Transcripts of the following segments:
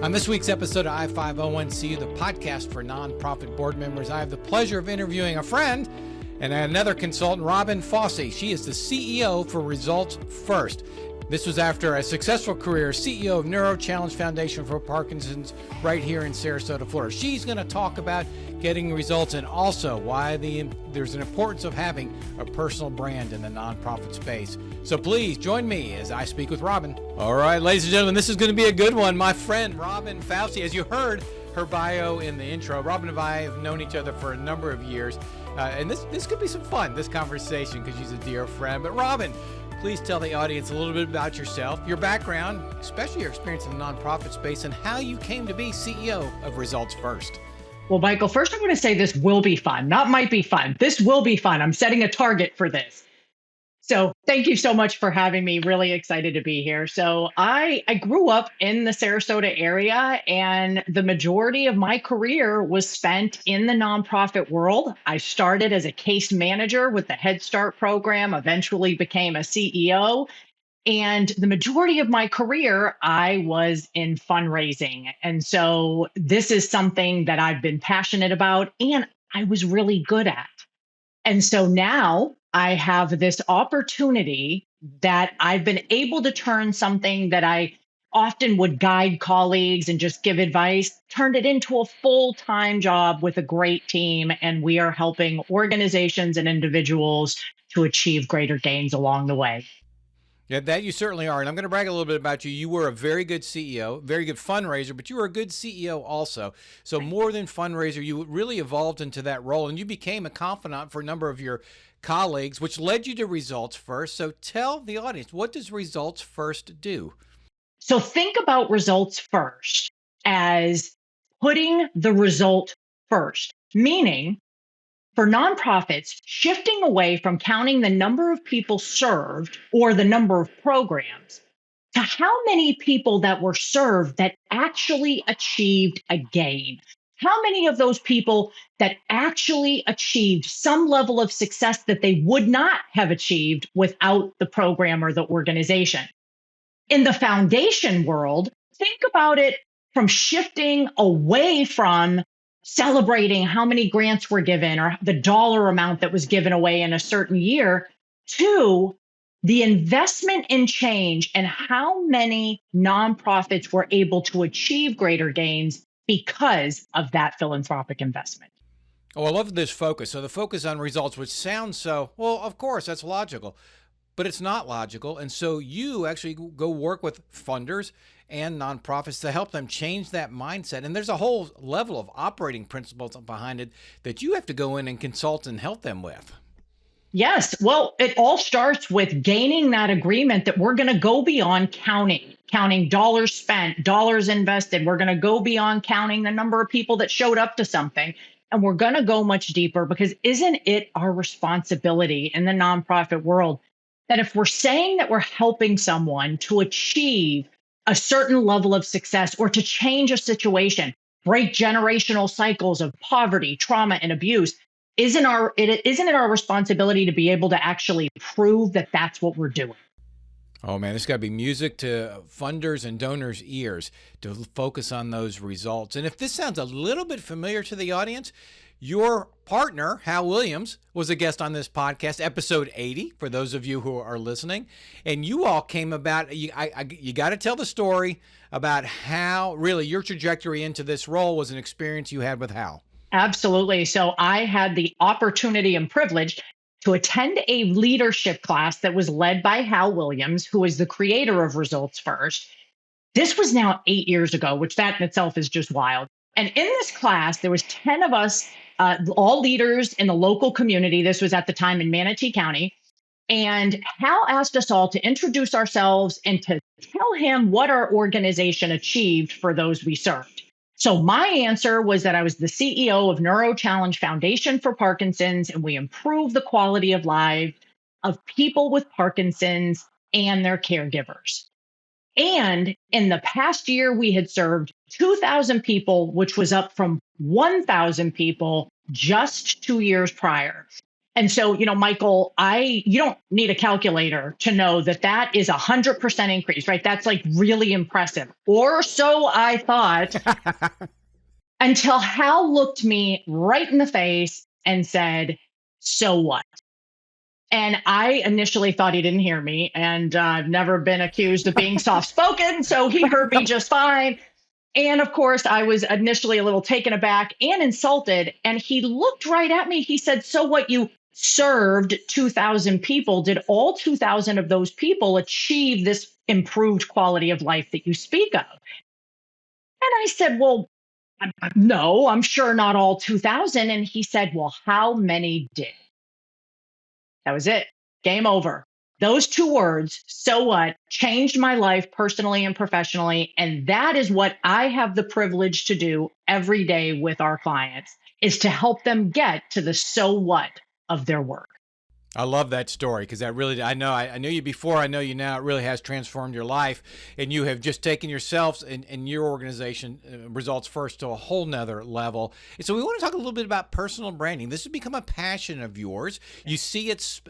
On this week's episode of I-501-CU, the podcast for nonprofit board members, I have the pleasure of interviewing a friend and another consultant, Robyn Faucy. She is the CEO for Results First. This was after a successful career, CEO of Neuro Challenge Foundation for Parkinson's right here in Sarasota, Florida. She's going to talk about getting results and also why there's an importance of having a personal brand in the nonprofit space. So please join me as I speak with Robyn. All right, ladies and gentlemen, this is going to be a good one. My friend, Robyn Faucy. As you heard her bio in the intro, Robyn and I have known each other for a number of years. And this could be some fun, this conversation, because she's a dear friend. But Robyn, please tell the audience a little bit about yourself, your background, especially your experience in the nonprofit space, and how you came to be CEO of Results First. Well, Michael, first I'm going to say this will be fun, not might be fun. This will be fun. I'm setting a target for this. So thank you so much for having me. Really excited to be here. So I grew up in the Sarasota area, and the majority of my career was spent in the nonprofit world. I started as a case manager with the Head Start program, eventually became a CEO. And the majority of my career, I was in fundraising. And so this is something that I've been passionate about and I was really good at. And so now I have this opportunity that I've been able to turn something that I often would guide colleagues and just give advice, turned it into a full-time job with a great team. And we are helping organizations and individuals to achieve greater gains along the way. Yeah, that you certainly are. And I'm going to brag a little bit about you. You were a very good CEO, very good fundraiser, but you were a good CEO also. So more than fundraiser, you really evolved into that role and you became a confidant for a number of your colleagues, which led you to Results First. So tell the audience, what does Results First do? So think about Results First as putting the result first, meaning for nonprofits, shifting away from counting the number of people served or the number of programs to how many people that were served that actually achieved a gain. How many of those people that actually achieved some level of success that they would not have achieved without the program or the organization? In the foundation world, think about it from shifting away from celebrating how many grants were given or the dollar amount that was given away in a certain year to the investment in change and how many nonprofits were able to achieve greater gains because of that philanthropic investment. Oh, I love this focus. So the focus on results, which sounds so, well, of course, that's logical, but it's not logical. And so you actually go work with funders and nonprofits to help them change that mindset. And there's a whole level of operating principles behind it that you have to go in and consult and help them with. Yes. Well, it all starts with gaining that agreement that we're going to go beyond counting dollars spent, dollars invested. We're going to go beyond counting the number of people that showed up to something. And we're going to go much deeper because isn't it our responsibility in the nonprofit world that if we're saying that we're helping someone to achieve a certain level of success or to change a situation, break generational cycles of poverty, trauma, and abuse, isn't it our responsibility to be able to actually prove that that's what we're doing? Oh man, this got to be music to funders and donors' ears to focus on those results. And if this sounds a little bit familiar to the audience, your partner, Hal Williams, was a guest on this podcast, episode 80, for those of you who are listening. And you all came about, you got to tell the story about how really your trajectory into this role was an experience you had with Hal. Absolutely. So I had the opportunity and privilege to attend a leadership class that was led by Hal Williams, who is the creator of Results First. This was now 8 years ago, which that in itself is just wild. And in this class, there was 10 of us, all leaders in the local community. This was at the time in Manatee County. And Hal asked us all to introduce ourselves and to tell him what our organization achieved for those we served. So my answer was that I was the CEO of Neuro Challenge Foundation for Parkinson's, and we improve the quality of life of people with Parkinson's and their caregivers. And in the past year, we had served 2,000 people, which was up from 1,000 people just 2 years prior. And so, Michael, you don't need a calculator to know that that is 100% increase, right? That's like really impressive. Or so I thought until Hal looked me right in the face and said, "So what?" And I initially thought he didn't hear me. And I've never been accused of being soft spoken. So he heard me just fine. And of course, I was initially a little taken aback and insulted. And he looked right at me. He said, "So what, you served 2,000 people? Did all 2,000 of those people achieve this improved quality of life that you speak of?" And I said, "Well, no, I'm sure not all 2,000." And he said, "Well, how many did?" That was it. Game over. Those two words, "so what," changed my life personally and professionally. And that is what I have the privilege to do every day with our clients, is to help them get to the so what of their work. I love that story because that really, I knew you before, I know you now. It really has transformed your life, and you have just taken yourselves and your organization, Results First, to a whole nother level. And so we want to talk a little bit about personal branding. This has become a passion of yours. You see its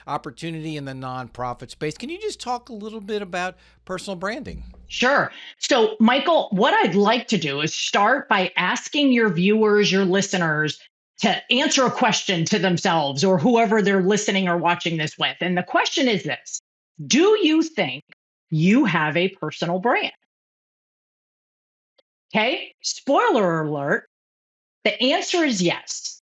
opportunity in the nonprofit space. Can you just talk a little bit about personal branding? Sure. So, Michael, what I'd like to do is start by asking your viewers, your listeners, to answer a question to themselves or whoever they're listening or watching this with. And the question is this: do you think you have a personal brand? Okay. Spoiler alert. The answer is yes.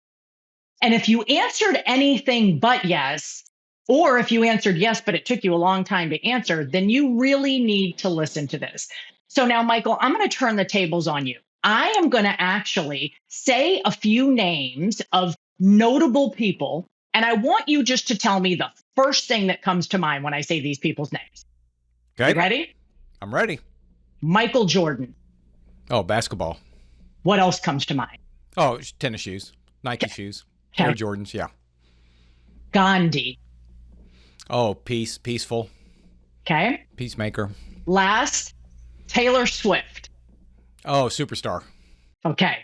And if you answered anything but yes, or if you answered yes, but it took you a long time to answer, then you really need to listen to this. So now, Michael, I'm going to turn the tables on you. I am going to actually say a few names of notable people, and I want you just to tell me the first thing that comes to mind when I say these people's names. Okay. You ready? I'm ready. Michael Jordan. Oh, basketball. What else comes to mind? Oh, tennis shoes, Nike shoes, Air Jordans. Yeah. Gandhi. Oh, peaceful. Okay. Peacemaker. Last, Taylor Swift. Oh, superstar. Okay.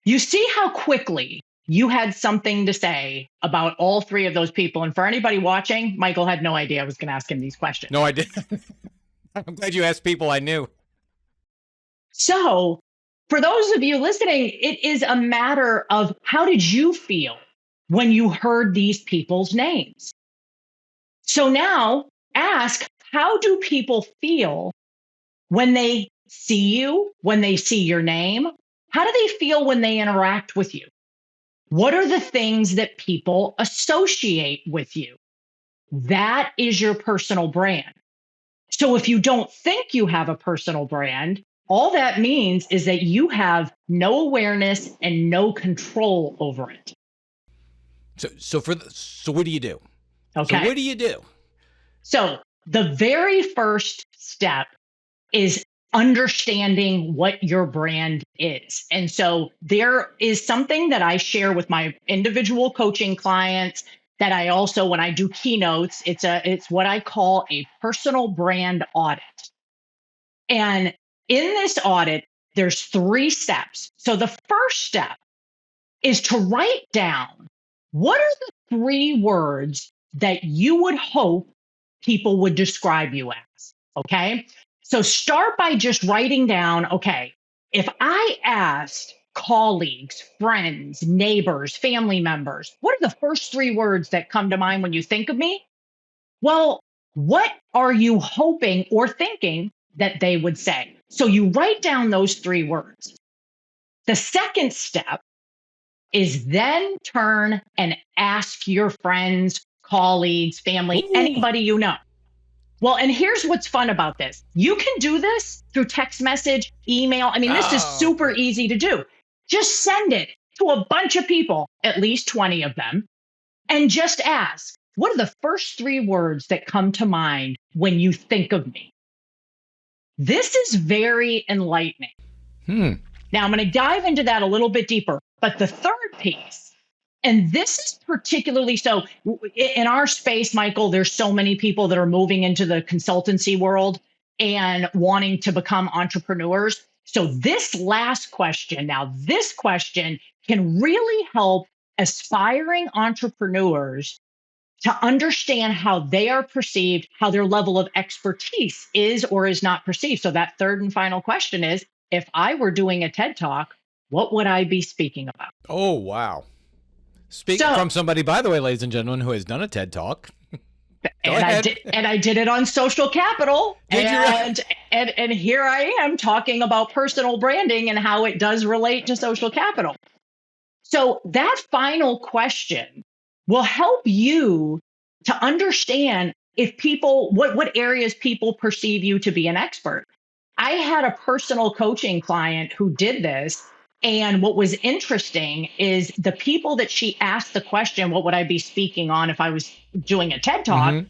You see how quickly you had something to say about all three of those people. And for anybody watching, Michael had no idea I was going to ask him these questions. No, I didn't. I'm glad you asked people I knew. So, for those of you listening, it is a matter of how did you feel when you heard these people's names? So now ask, how do people feel when they see you, when they see your name? How do they feel when they interact with you? What are the things that people associate with you? That is your personal brand. So if you don't think you have a personal brand, all that means is that you have no awareness and no control over it. So what do you do? Okay. So what do you do? So the very first step is understanding what your brand is. And so there is something that I share with my individual coaching clients that I also, when I do keynotes, it's what I call a personal brand audit. And in this audit, there's 3 steps. So the first step is to write down, what are the 3 words that you would hope people would describe you as? Okay. So start by just writing down, okay, if I asked colleagues, friends, neighbors, family members, what are the first 3 words that come to mind when you think of me? Well, what are you hoping or thinking that they would say? So you write down those 3 words. The second step is then turn and ask your friends, colleagues, family, anybody you know. Well, and here's what's fun about this. You can do this through text message, email. I mean, this is super easy to do. Just send it to a bunch of people, at least 20 of them, and just ask, what are the first 3 words that come to mind when you think of me? This is very enlightening. Now, I'm going to dive into that a little bit deeper. But the third piece, and this is particularly so in our space, Michael, there's so many people that are moving into the consultancy world and wanting to become entrepreneurs. So this last question, now this question can really help aspiring entrepreneurs to understand how they are perceived, how their level of expertise is or is not perceived. So that third and final question is, if I were doing a TED Talk, what would I be speaking about? Oh, wow. Speak So, from somebody, by the way, ladies and gentlemen, who has done a TED Talk. Go and ahead. I did it on Social Capital. Did you? And here I am talking about personal branding and how it does relate to social capital. So that final question will help you to understand if people, what areas people perceive you to be an expert. I had a personal coaching client who did this. And what was interesting is the people that she asked the question, what would I be speaking on if I was doing a TED Talk?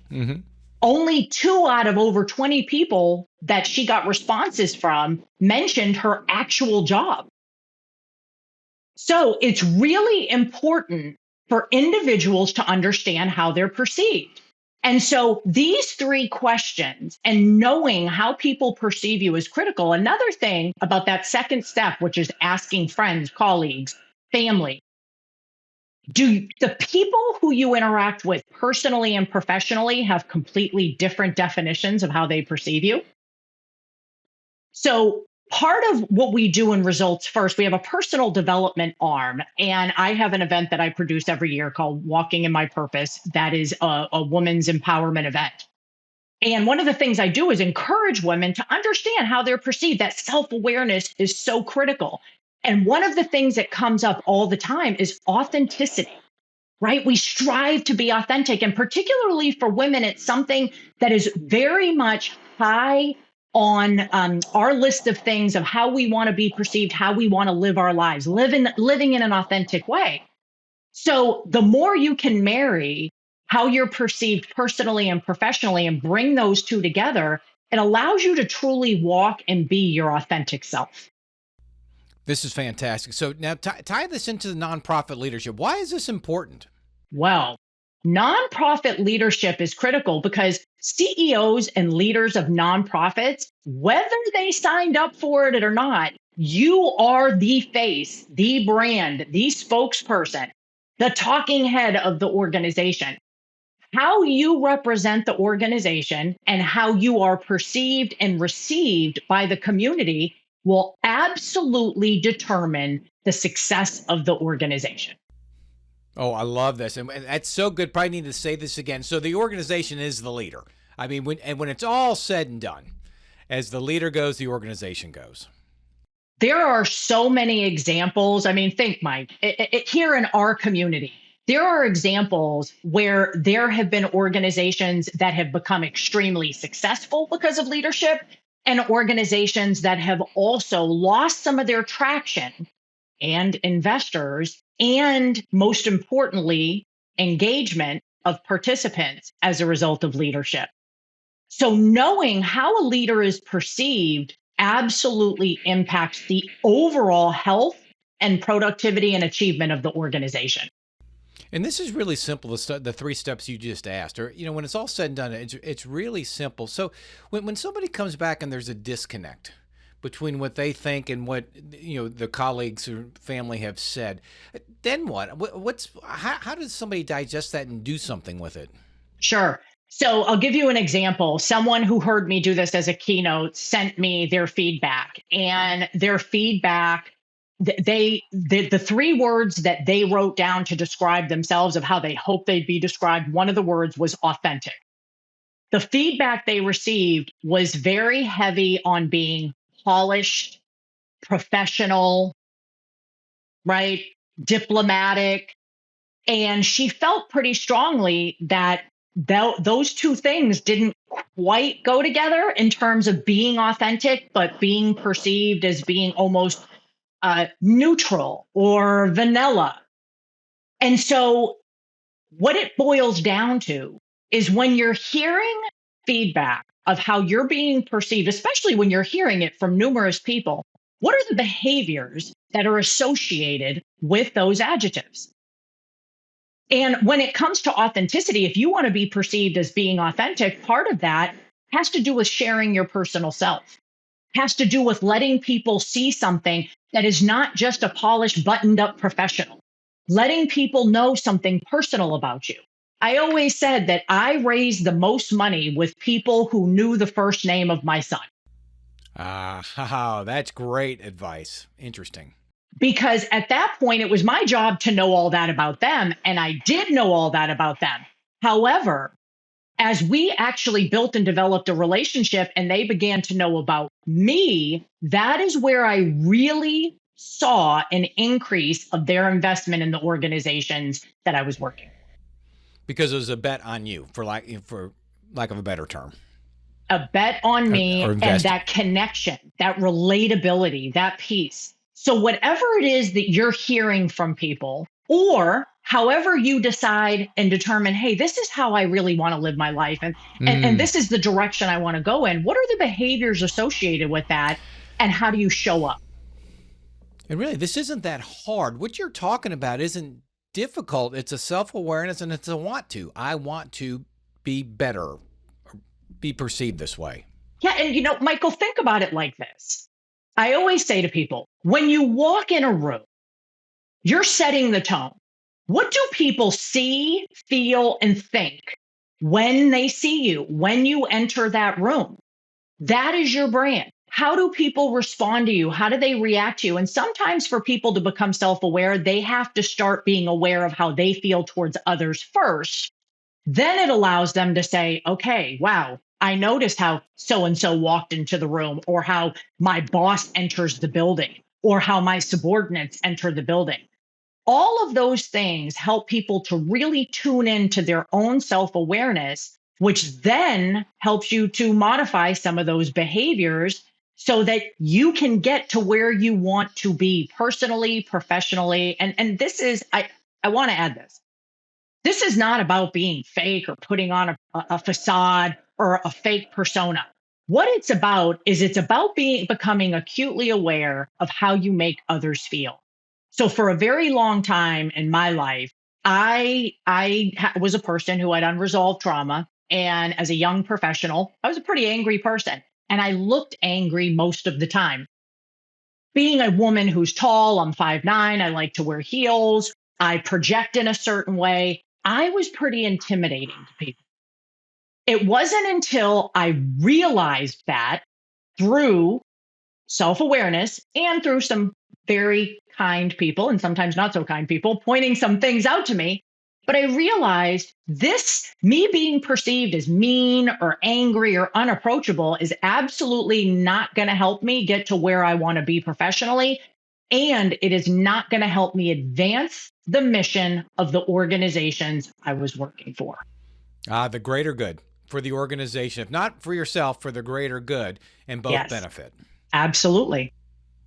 Only 2 out of over 20 people that she got responses from mentioned her actual job. So it's really important for individuals to understand how they're perceived. And so these 3 questions and knowing how people perceive you is critical. Another thing about that second step, which is asking friends, colleagues, family, do the people who you interact with personally and professionally have completely different definitions of how they perceive you? So part of what we do in Results First, we have a personal development arm, and I have an event that I produce every year called Walking in My Purpose. That is a women's empowerment event. And one of the things I do is encourage women to understand how they're perceived. That self-awareness is so critical. And one of the things that comes up all the time is authenticity, right? We strive to be authentic. And particularly for women, it's something that is very much high on our list of things of how we want to be perceived, how we want to live our lives, living in an authentic way. So the more you can marry how you're perceived personally and professionally and bring those two together, it allows you to truly walk and be your authentic self. This is fantastic. So now tie this into the nonprofit leadership. Why is this important? Well, nonprofit leadership is critical because CEOs and leaders of nonprofits, whether they signed up for it or not, you are the face, the brand, the spokesperson, the talking head of the organization. How you represent the organization and how you are perceived and received by the community will absolutely determine the success of the organization. Oh, I love this. And that's so good. Probably need to say this again. So the organization is the leader. I mean, when it's all said and done, as the leader goes, the organization goes. There are so many examples. I mean, think, Mike, here in our community, there are examples where there have been organizations that have become extremely successful because of leadership and organizations that have also lost some of their traction and investors, and most importantly, engagement of participants as a result of leadership. So knowing how a leader is perceived absolutely impacts the overall health and productivity and achievement of the organization. And this is really simple, the 3 steps you just asked. Or, when it's all said and done, it's really simple. So when somebody comes back and there's a disconnect between what they think and what the colleagues or family have said, then what? How does somebody digest that and do something with it? Sure. So I'll give you an example. Someone who heard me do this as a keynote sent me their feedback, and their feedback, the 3 words that they wrote down to describe themselves of how they hope they'd be described, one of the words was authentic. The feedback they received was very heavy on being polished, professional, right? Diplomatic. And she felt pretty strongly that those 2 things didn't quite go together in terms of being authentic, but being perceived as being almost neutral or vanilla. And so what it boils down to is when you're hearing feedback of how you're being perceived, especially when you're hearing it from numerous people, what are the behaviors that are associated with those adjectives? And when it comes to authenticity, if you want to be perceived as being authentic, part of that has to do with sharing your personal self, has to do with letting people see something that is not just a polished, buttoned up professional. letting people know something personal about you. I always said that I raised the most money with people who knew the first name of my son. That's great advice. Interesting. Because at that point, it was my job to know all that about them. And I did know all that about them. However, as we actually built and developed a relationship and they began to know about me, that is where I really saw an increase of their investment in the organizations that I was working. Because it was a bet on you, for lack of a better term. A bet on me or and that connection, that relatability, that piece. So, whatever it is that you're hearing from people, or however you decide and determine, hey, this is how I really want to live my life, and this is the direction I want to go in, what are the behaviors associated with that, and how do you show up? And really, this isn't that hard. What you're talking about isn't difficult. It's a self-awareness and it's a want to. I want to be better, or be perceived this way. Yeah. And, Michael, think about it like this. I always say to people, when you walk in a room, you're setting the tone. What do people see, feel, and think when they see you, when you enter that room? That is your brand. How do people respond to you? How do they react to you? And sometimes for people to become self-aware, they have to start being aware of how they feel towards others first. Then it allows them to say, okay, wow, I noticed how so-and-so walked into the room, or how my boss enters the building, or how my subordinates enter the building. All of those things help people to really tune into their own self-awareness, which then helps you to modify some of those behaviors so that you can get to where you want to be personally, professionally. And this is, I want to add this. This is not about being fake or putting on a facade or a fake persona. What it's about is it's about becoming acutely aware of how you make others feel. So for a very long time in my life, I was a person who had unresolved trauma. And as a young professional, I was a pretty angry person. And I looked angry most of the time. Being a woman who's tall, I'm 5'9", I like to wear heels, I project in a certain way. I was pretty intimidating to people. It wasn't until I realized that through self-awareness and through some very kind people and sometimes not so kind people pointing some things out to me, but I realized me being perceived as mean or angry or unapproachable is absolutely not going to help me get to where I want to be professionally. And it is not going to help me advance the mission of the organizations I was working for. The greater good for the organization, if not for yourself, for the greater good, and both benefit. Absolutely.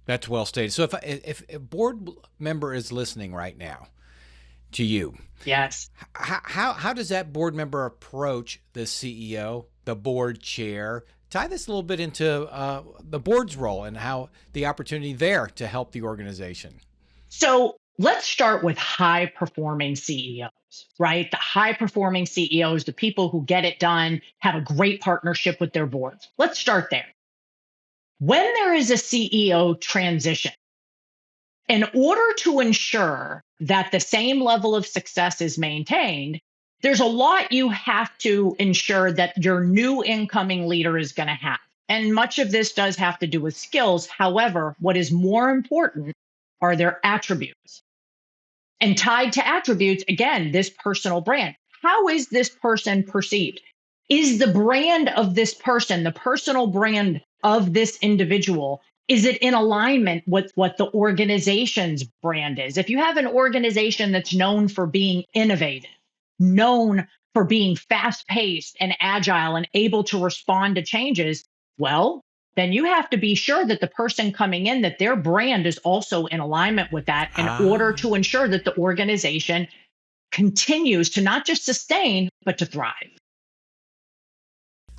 That's well stated. So if a board member is listening right now to you, yes, how does that board member approach the CEO, the board chair? Tie this a little bit into the board's role and how the opportunity there to help the organization. So let's start with high performing CEOs, right? The high performing CEOs, the people who get it done, have a great partnership with their boards. Let's start there. When there is a CEO transition, in order to ensure that the same level of success is maintained, there's a lot you have to ensure that your new incoming leader is going to have. And much of this does have to do with skills. However, what is more important are their attributes. And tied to attributes, again, this personal brand. How is this person perceived? Is the brand of this person, the personal brand of this individual, is it in alignment with what the organization's brand is? If you have an organization that's known for being innovative, known for being fast paced and agile and able to respond to changes, well, then you have to be sure that the person coming in, that their brand is also in alignment with that in order to ensure that the organization continues to not just sustain, but to thrive.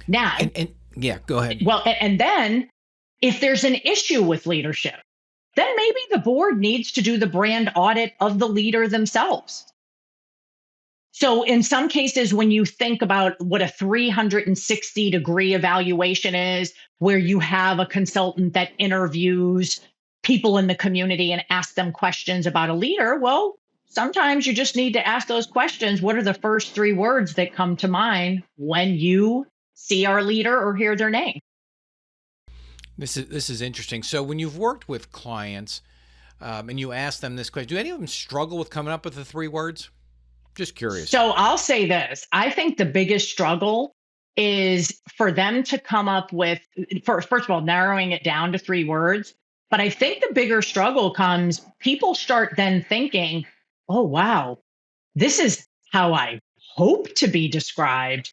Now, yeah, go ahead. Well, and then if there's an issue with leadership, then maybe the board needs to do the brand audit of the leader themselves. So in some cases, when you think about what a 360-degree evaluation is, where you have a consultant that interviews people in the community and asks them questions about a leader, well, sometimes you just need to ask those questions. What are the first three words that come to mind when you see our leader or hear their name? This is interesting. So when you've worked with clients and you ask them this question, do any of them struggle with coming up with the three words? Just curious. So I'll say this. I think the biggest struggle is for them to come up with, first of all, narrowing it down to three words. But I think the bigger struggle comes, people start then thinking, oh, wow, this is how I hope to be described.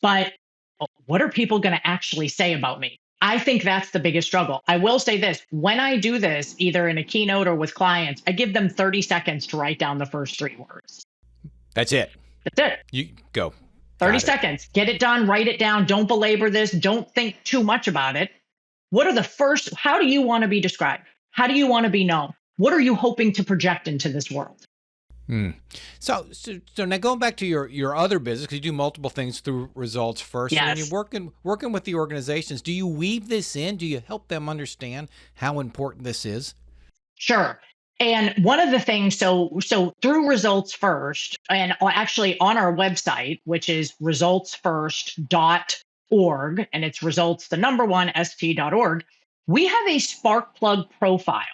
But what are people going to actually say about me? I think that's the biggest struggle. I will say this, when I do this, either in a keynote or with clients, I give them 30 seconds to write down the first three words. That's it. That's it. You go. 30 seconds. Get it done. Write it down. Don't belabor this. Don't think too much about it. What are the first? How do you want to be described? How do you want to be known? What are you hoping to project into this world? So now going back to your other business, because you do multiple things through Results First. Yes. So when you're working with the organizations, do you weave this in? Do you help them understand how important this is? Sure. And one of the things, so through Results First, and actually on our website, which is resultsfirst.org, and it's results, the number one, st.org, we have a Sparkplug profile.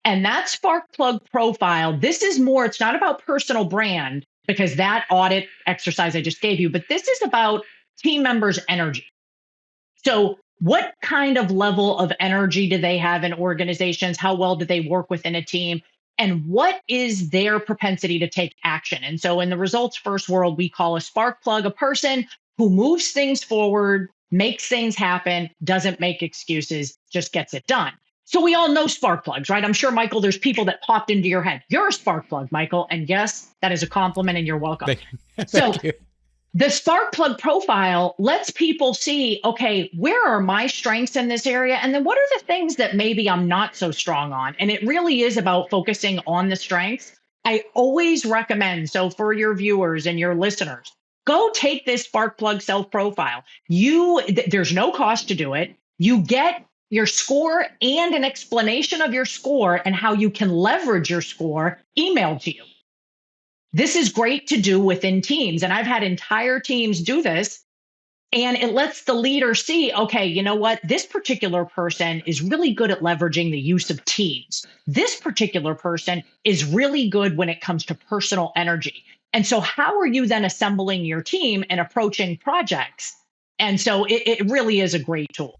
And that Sparkplug profile, this is more, it's not about personal brand, because that audit exercise I just gave you, but this is about team members' energy. So what kind of level of energy do they have in organizations? How well do they work within a team? And what is their propensity to take action? And so in the Results First world, we call a Sparkplug a person who moves things forward, makes things happen, doesn't make excuses, just gets it done. So we all know spark plugs, right? I'm sure, Michael, there's people that popped into your head. You're a spark plug, Michael. And yes, that is a compliment and you're welcome. Thank you. The spark plug profile lets people see, okay, where are my strengths in this area? And then what are the things that maybe I'm not so strong on? And it really is about focusing on the strengths. I always recommend, so for your viewers and your listeners, go take this spark plug self profile. There's no cost to do it. You get your score and an explanation of your score and how you can leverage your score emailed to you. This is great to do within teams. And I've had entire teams do this. And it lets the leader see, okay, you know what? This particular person is really good at leveraging the use of teams. This particular person is really good when it comes to personal energy. And so how are you then assembling your team and approaching projects? And so it really is a great tool.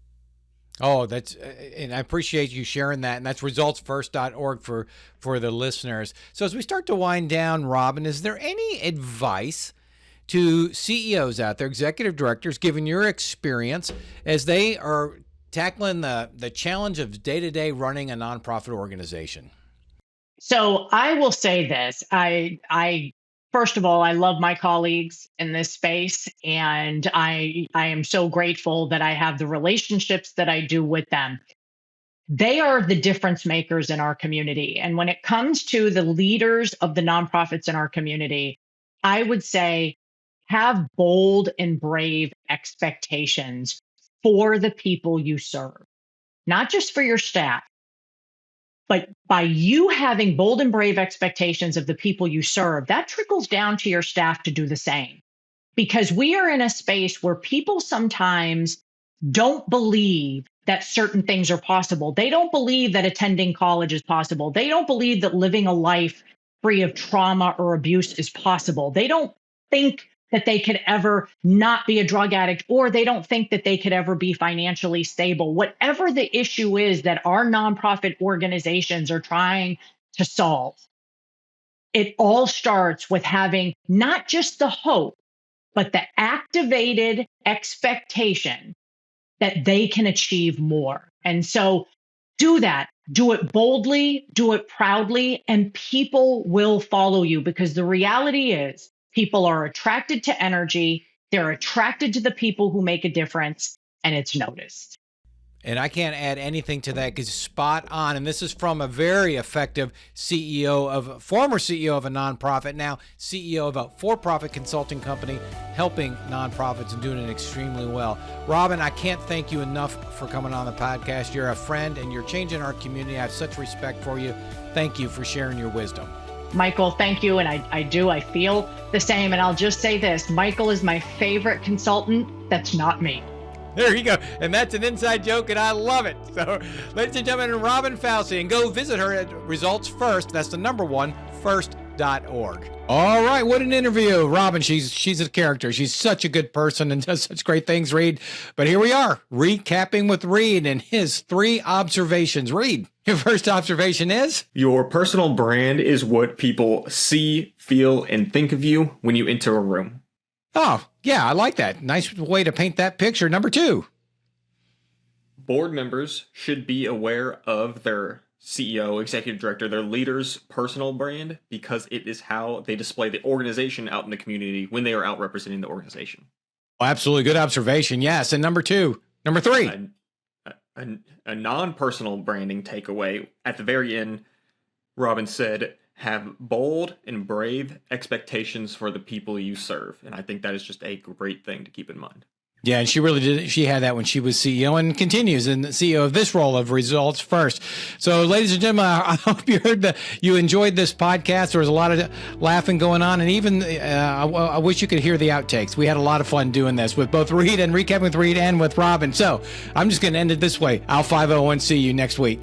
Oh, and I appreciate you sharing that. And that's resultsfirst.org for the listeners. So as we start to wind down, Robyn, is there any advice to CEOs out there, executive directors, given your experience as they are tackling the challenge of day-to-day running a nonprofit organization? So I will say this. I first of all, I love my colleagues in this space, and I am so grateful that I have the relationships that I do with them. They are the difference makers in our community. And when it comes to the leaders of the nonprofits in our community, I would say have bold and brave expectations for the people you serve, not just for your staff. But by you having bold and brave expectations of the people you serve, that trickles down to your staff to do the same. Because we are in a space where people sometimes don't believe that certain things are possible. They don't believe that attending college is possible. They don't believe that living a life free of trauma or abuse is possible. They don't think that they could ever not be a drug addict, or they don't think that they could ever be financially stable. Whatever the issue is that our nonprofit organizations are trying to solve, it all starts with having not just the hope, but the activated expectation that they can achieve more. And so do that. Do it boldly, do it proudly, and people will follow you, because the reality is people are attracted to energy. They're attracted to the people who make a difference, and it's noticed. And I can't add anything to that because spot on. And this is from a very effective former CEO of a nonprofit, now CEO of a for-profit consulting company, helping nonprofits and doing it extremely well. Robyn, I can't thank you enough for coming on the podcast. You're a friend and you're changing our community. I have such respect for you. Thank you for sharing your wisdom. Michael, thank you. And I feel the same. And I'll just say this, Michael is my favorite consultant. That's not me. There you go. And that's an inside joke, and I love it. So, ladies and gentlemen, Robyn Faucy, and go visit her at Results First. That's the number one, first.org. All right, what an interview. Robyn, she's a character. She's such a good person and does such great things, Reed. But here we are, recapping with Reed and his 3 observations. Reed, your first observation is? Your personal brand is what people see, feel, and think of you when you enter a room. Oh, yeah, I like that. Nice way to paint that picture. Number 2. Board members should be aware of their CEO, executive director, their leader's personal brand, because it is how they display the organization out in the community when they are out representing the organization. Oh, absolutely. Good observation. Yes. And number 3. A non-personal branding takeaway. At the very end, Robyn said, have bold and brave expectations for the people you serve. And I think that is just a great thing to keep in mind. Yeah, and she really did. She had that when she was CEO and continues in the CEO of this role of Results First. So, ladies and gentlemen, I hope you enjoyed this podcast. There was a lot of laughing going on, and even I wish you could hear the outtakes. We had a lot of fun doing this with both Reed and recapping with Reed and with Robyn. So, I'm just going to end it this way. I'll 501 see you next week.